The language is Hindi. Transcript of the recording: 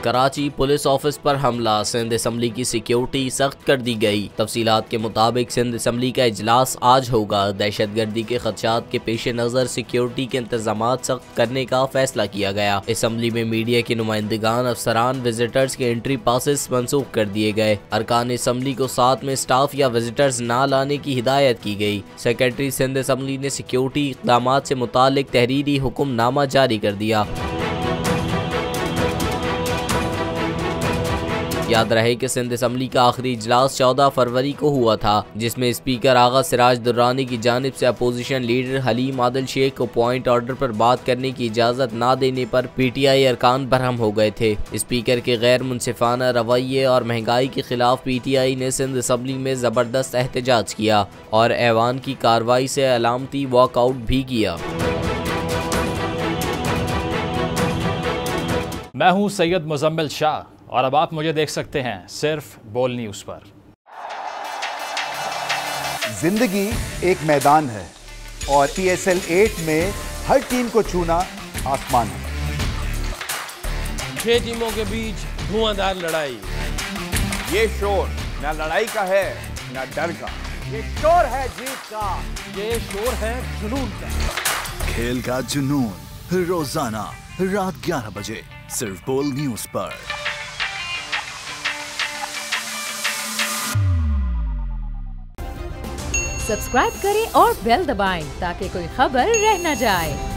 कराची पुलिस ऑफिस पर हमला, सिंध असम्बली की सिक्योरिटी सख्त कर दी गई। तफसीलात के मुताबिक सिंध असम्बली का इजलास आज होगा। दहशतगर्दी के खदशात के पेश नज़र सिक्योरिटी के इंतजामात सख्त करने का फैसला किया गया। असम्बली में मीडिया के नुमाइंदगान, अफसरान, विजिटर्स के एंट्री पासिस मनसूख कर दिए गए। अरकान असम्बली को साथ में स्टाफ या विजिटर्स ना लाने की हिदायत की गई। सेक्रेटरी सिंध असम्बली ने सिक्योरिटी इक़दामात से मुतालिक तहरीरी हुक्मनामा जारी कर दिया। याद रहे कि सिंध असम्बली का आखिरी इजलास 14 फरवरी को हुआ था, जिसमें स्पीकर आगा सिराज दुर्रानी की जानिब से अपोजिशन लीडर हलीम आदिल शेख को पॉइंट ऑर्डर पर बात करने की इजाज़त ना देने पर PTI अरकान बरहम हो गए थे। स्पीकर के गैर मुनसिफाना रवैये और महंगाई के खिलाफ PTI ने सिंध असम्बली में ज़बरदस्त एहतजाज किया और ऐवान की कार्रवाई से अलामती वॉकआउट भी किया। मैं हूँ सैयद मुजम्मिल शाह और अब आप मुझे देख सकते हैं सिर्फ बोल न्यूज़ पर। जिंदगी एक मैदान है और PSL 8 में हर टीम को छूना आसमान है। 6 टीमों के बीच धुआंधार लड़ाई। ये शोर न लड़ाई का है न डर का, ये शोर है जीत का, ये शोर है जुनून का। खेल का जुनून रोजाना रात 11 बजे सिर्फ बोल न्यूज़ पर। सब्सक्राइब करें और बेल दबाएं ताकि कोई खबर रह न जाए।